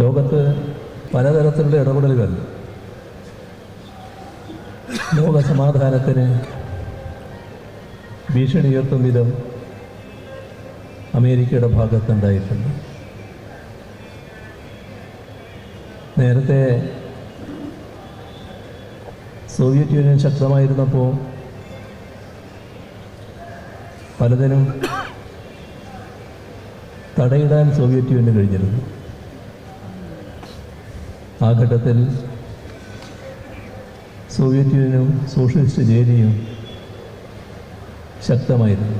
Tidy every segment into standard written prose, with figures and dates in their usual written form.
ലോകത്ത് പലതരത്തിലുള്ള ഇടപെടലുകൾ ലോക സമാധാനത്തിന് ഭീഷണി ഉയർത്തും വിധം അമേരിക്കയുടെ ഭാഗത്തുണ്ടായിട്ടുണ്ട്. നേരത്തെ സോവിയറ്റ് യൂണിയൻ ശക്തമായിരുന്നപ്പോൾ പലതിനും തടയിടാൻ സോവിയറ്റ് യൂണിയൻ കഴിഞ്ഞിരുന്നു. ആ ഘട്ടത്തിൽ സോവിയറ്റ് യൂണിയനും സോഷ്യലിസ്റ്റ് ചേരിയും ശക്തമായിരുന്നു.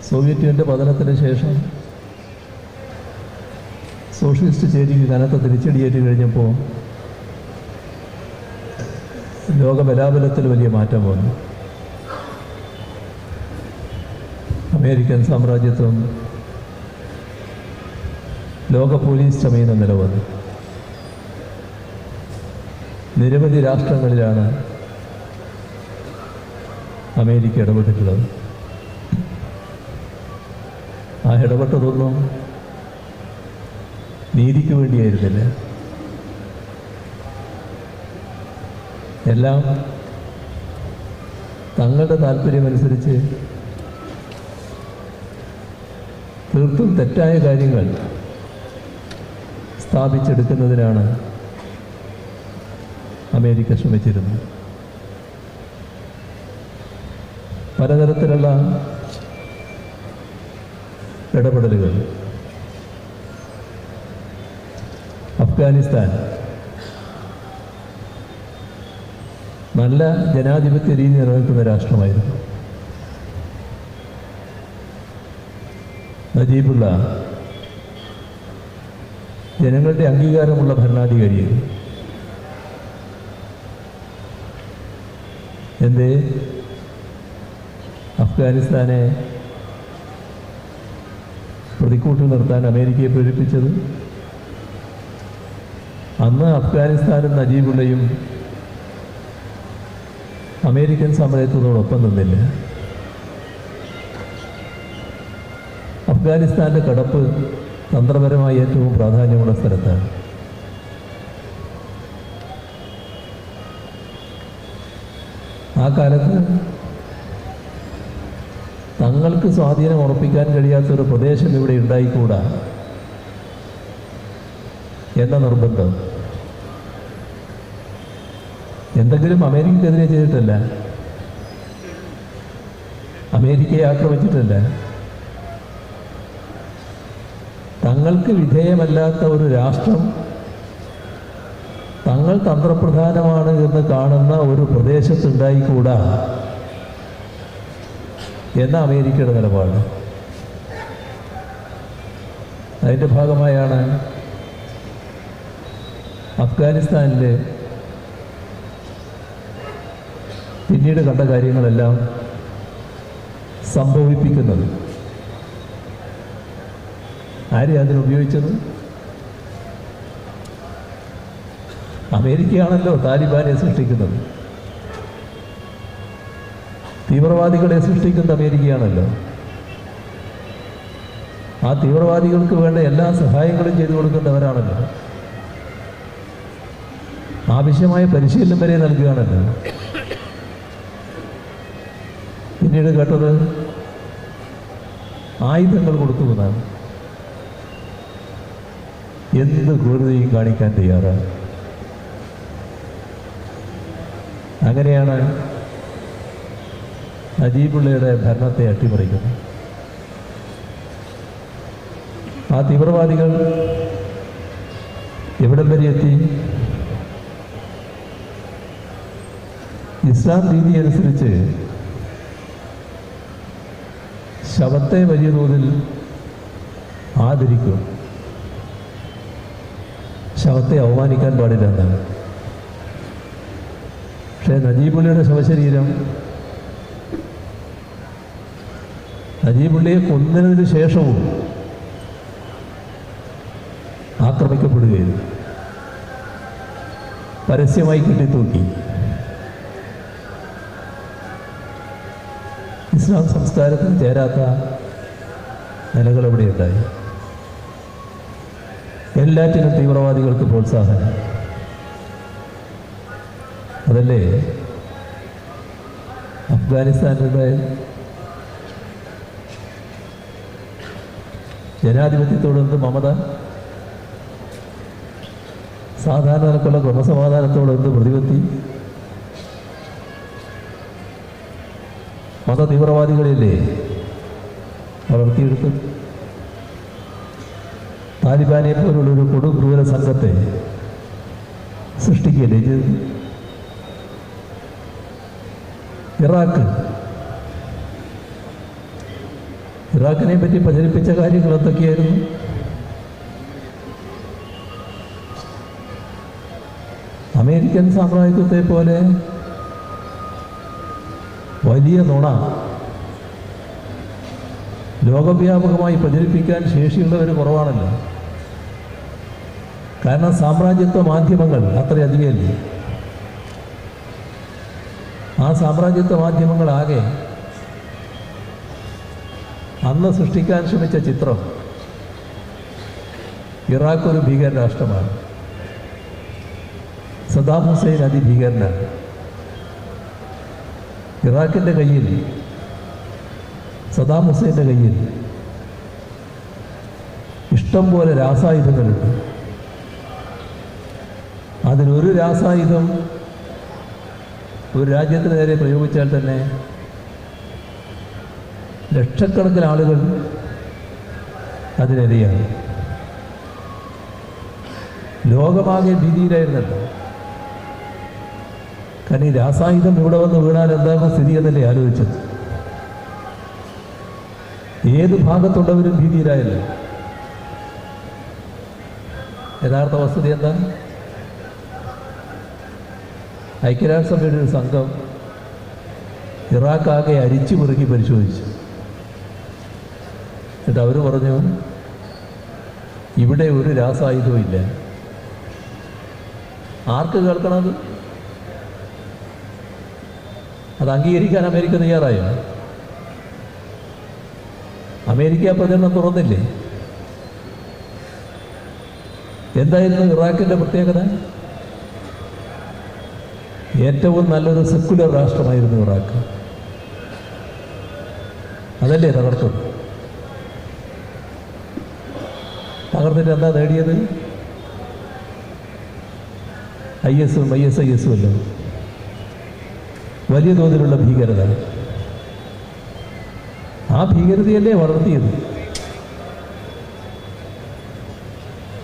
സോവിയറ്റ് യൂണിയൻ്റെ പതനത്തിന് ശേഷം സോഷ്യലിസ്റ്റ് ചേരിക്ക് കനത്ത തിരിച്ചടിയേറ്റ് കഴിഞ്ഞപ്പോൾ ലോകബലാബലത്തിൽ വലിയ മാറ്റം വന്നു. അമേരിക്കൻ സാമ്രാജ്യത്വം ലോക പോലീസ് ചമയുന്ന നിലവന്നു. നിരവധി രാഷ്ട്രങ്ങളിലാണ് അമേരിക്ക ഇടപെട്ടിട്ടുള്ളത്. ആ ഇടപെട്ടതൊന്നും നീതിക്ക് വേണ്ടിയായിരുന്നില്ല. എല്ലാം തങ്ങളുടെ താല്പര്യമനുസരിച്ച് തീർത്തും തെറ്റായ കാര്യങ്ങൾ സ്ഥാപിച്ചെടുക്കുന്നതിനാണ് അമേരിക്ക ശ്രമിച്ചിരുന്നത്. പലതരത്തിലുള്ള ഇടപെടലുകൾ. അഫ്ഗാനിസ്ഥാൻ നല്ല ജനാധിപത്യ രീതി നിലനിൽക്കുന്ന രാഷ്ട്രമായിരുന്നു. നജീബുള്ള ജനങ്ങളുടെ അംഗീകാരമുള്ള ഭരണാധികാരിയായിരുന്നു. എന്തേ അഫ്ഗാനിസ്ഥാനെ പ്രതിക്കൂട്ടിൽ നിർത്താൻ അമേരിക്കയെ പ്രേരിപ്പിച്ചത്? അന്ന് അഫ്ഗാനിസ്ഥാനും നജീബുള്ളയും അമേരിക്കൻ സാമ്രാജ്യത്തോടൊപ്പം നിന്നില്ല. അഫ്ഗാനിസ്ഥാൻ്റെ കടപ്പ് തന്ത്രപരമായി ഏറ്റവും പ്രാധാന്യമുള്ള സ്ഥലത്താണ്. ആ കാലത്ത് തങ്ങൾക്ക് സ്വാധീനം ഉറപ്പിക്കാൻ കഴിയാത്തൊരു പ്രദേശം ഇവിടെ ഉണ്ടായിക്കൂടാ എന്ന നിർബന്ധം. എന്തെങ്കിലും അമേരിക്കക്കെതിരെ ചെയ്തിട്ടല്ല, അമേരിക്കയെ ആക്രമിച്ചിട്ടല്ല. തങ്ങൾക്ക് വിധേയമല്ലാത്ത ഒരു രാഷ്ട്രം തങ്ങൾ തന്ത്രപ്രധാനമാണ് എന്ന് കാണുന്ന ഒരു പ്രദേശത്തുണ്ടായിക്കൂടാ എന്ന അമേരിക്കയുടെ നിലപാട്. അതിൻ്റെ ഭാഗമായാണ് അഫ്ഗാനിസ്ഥാനിൽ പിന്നീട് കണ്ട കാര്യങ്ങളെല്ലാം സംഭവിപ്പിക്കുന്നത്. ആരെയാണ് അതിനുപയോഗിച്ചത്? അമേരിക്കയാണല്ലോ താലിബാനെ സൃഷ്ടിക്കുന്നത്. തീവ്രവാദികളെ സൃഷ്ടിക്കുന്ന അമേരിക്കയാണല്ലോ. ആ തീവ്രവാദികൾക്ക് വേണ്ട എല്ലാ സഹായങ്ങളും ചെയ്തു കൊടുക്കേണ്ടവരാണല്ലോ. ആവശ്യമായ പരിശീലനം വരെ നൽകുകയാണല്ലോ. പിന്നീട് കേട്ടത് ആയുധങ്ങൾ കൊടുത്തു എന്നാണ്. എന്ത് ക്രൂരതയും കാണിക്കാൻ തയ്യാറാണ്. അങ്ങനെയാണ് നജീബുള്ളയുടെ ഭരണത്തെ അട്ടിമറിക്കുന്നത്. ആ തീവ്രവാദികൾ എവിടം വരെ എത്തി? ഇസ്ലാം രീതി അനുസരിച്ച് ശവത്തെ വലിയ തോതിൽ ആദരിക്കും. ശവത്തെ അവമാനിക്കാൻ പാടില്ല എന്നാണ്. പക്ഷേ നജീബുള്ളയുടെ ശവശരീരം നജീബുള്ളയെ കൊന്നതിന് ശേഷവും ആക്രമിക്കപ്പെടുകയായിരുന്നു. പരസ്യമായി കെട്ടിത്തൂക്കി. ഇസ്ലാം സംസ്കാരത്തിൽ ചേരാത്ത നിലകൾ ഇവിടെ ഉണ്ടായി. എല്ലാറ്റിനും തീവ്രവാദികൾക്ക് പ്രോത്സാഹനം. അതല്ലേ അഫ്ഗാനിസ്ഥാനിലുണ്ടായത്? ജനാധിപത്യത്തോടെന്ത് മമത, സാധാരണ നിലക്കുള്ള ക്രമസമാധാനത്തോടെന്ത് പ്രതിപത്തി. മത തീവ്രവാദികളില്ലേ വളർത്തിയെടുത്ത്? താലിബാനെ പോലുള്ളൊരു കൊടുക്രൂര സംഘത്തെ സൃഷ്ടിക്കുകയല്ലേ ചെയ്തു? ഇറാഖിനെ പറ്റി പ്രചരിപ്പിച്ച കാര്യങ്ങൾ എന്തൊക്കെയായിരുന്നു? അമേരിക്കൻ സാമ്രാജ്യത്വത്തെ പോലെ വലിയ നുണ ലോകവ്യാപകമായി പ്രചരിപ്പിക്കാൻ ശേഷിയുള്ളവർ കുറവാണല്ലോ. കാരണം സാമ്രാജ്യത്വ മാധ്യമങ്ങൾ അത്രയധികമല്ലേ. ആ സാമ്രാജ്യത്വ മാധ്യമങ്ങളാകെ അന്ന് സൃഷ്ടിക്കാൻ ശ്രമിച്ച ചിത്രം ഇറാഖ് ഒരു ഭീകര രാഷ്ട്രമാണ്, സദാം ഹുസൈൻ അതിഭീകരനാണ്. ഇറാഖിൻ്റെ കയ്യിൽ, സദാം ഹുസൈൻ്റെ കയ്യിൽ ഇഷ്ടം പോലെ രാസായുധങ്ങളുണ്ട്. അതിലൊരു രാസായുധം ഒരു രാജ്യത്തിന് നേരെ പ്രയോഗിച്ചാൽ തന്നെ ലക്ഷക്കണക്കിന് ആളുകൾ അതിനിരയാണ്. ലോകമാകെ ഭീതിയിലായിരുന്നല്ലോ. കാരണം ഈ രാസായുധം ഇവിടെ വന്ന് വീണാൽ എന്താകും സ്ഥിതി എന്നല്ലേ ആലോചിച്ചത്. ഏത് ഭാഗത്തുള്ളവരും ഭീതിയിലായല്ലോ. യഥാർത്ഥ വസ്തുത എന്താ? ഐക്യരാഷ്ട്രസഭയുടെ ഒരു സംഘം ഇറാഖാകെ അരിച്ചു മുറുക്കി പരിശോധിച്ചു. എന്നിട്ട് അവർ പറഞ്ഞു, ഇവിടെ ഒരു രാസായുധവും ഇല്ല. ആർക്ക് കേൾക്കണത്? അത് അംഗീകരിക്കാൻ അമേരിക്ക തയ്യാറായോ? അമേരിക്ക പ്രചരണം തുറന്നില്ലേ? എന്തായിരുന്നു ഇറാഖിൻ്റെ പ്രത്യേകത? ഏറ്റവും നല്ലൊരു സെക്കുലർ രാഷ്ട്രമായിരുന്നു ഇറാഖ്. അതല്ലേ തകർത്തത്? തകർത്തിട്ട് എന്താ നേടിയത്? IS-ഉം ISIS-ഉം അല്ല, വലിയ തോതിലുള്ള ഭീകരത. ആ ഭീകരതയല്ലേ വളർത്തിയത്?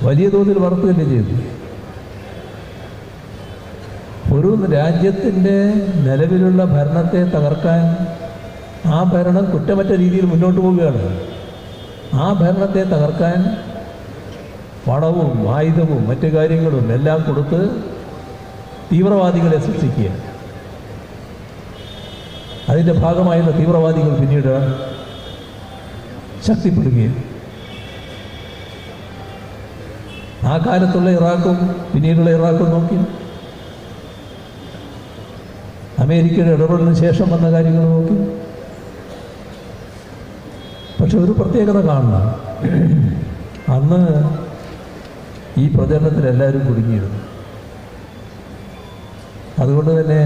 വലിയ തോതിൽ വളർത്തുകയല്ലേ ചെയ്തു? ഒരു രാജ്യത്തിൻ്റെ നിലവിലുള്ള ഭരണത്തെ തകർക്കാൻ ആ ഭരണം കുറ്റമറ്റ രീതിയിൽ മുന്നോട്ട് പോവുകയാണ്. ആ ഭരണത്തെ തകർക്കാൻ പണവും ആയുധവും മറ്റു കാര്യങ്ങളും എല്ലാം കൊടുത്ത് തീവ്രവാദികളെ സൃഷ്ടിക്കുക. അതിൻ്റെ ഭാഗമായുള്ള തീവ്രവാദികൾ പിന്നീട് ശക്തിപ്പെടുകയും ആ കാലത്തുള്ള ഇറാഖും പിന്നീടുള്ള ഇറാഖും നോക്കി അമേരിക്കയുടെ ഇടപെടലിന് ശേഷം വന്ന കാര്യങ്ങൾ നോക്കി. പക്ഷെ ഒരു പ്രത്യേകത കാണണം, അന്ന് ഈ പ്രചരണത്തിൽ എല്ലാവരും കുടുങ്ങിയിരുന്നു. അതുകൊണ്ട് തന്നെ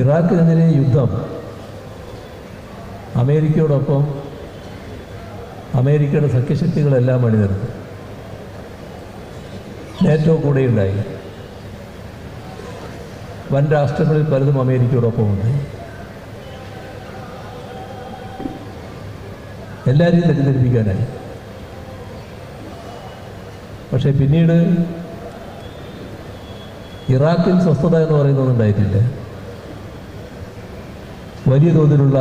ഇറാഖിനെതിരെ യുദ്ധം അമേരിക്കയോടൊപ്പം അമേരിക്കയുടെ സഖ്യശക്തികളെല്ലാം അണിനിരന്നു. നേറ്റോ കൂടെയുണ്ടായി. വൻ രാഷ്ട്രങ്ങളിൽ പലതും അമേരിക്കയോടൊപ്പമുണ്ട്. എല്ലാവരെയും തെറ്റിദ്ധരിപ്പിക്കാനായി. പക്ഷേ പിന്നീട് ഇറാഖിൽ സ്വസ്ഥത എന്ന് പറയുന്നതുണ്ടായിട്ടില്ല. വലിയ തോതിലുള്ള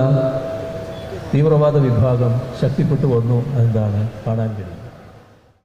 തീവ്രവാദ വിഭാഗം ശക്തിപ്പെട്ടു വന്നു. അതെന്താണ് കാണാൻ കഴിയും.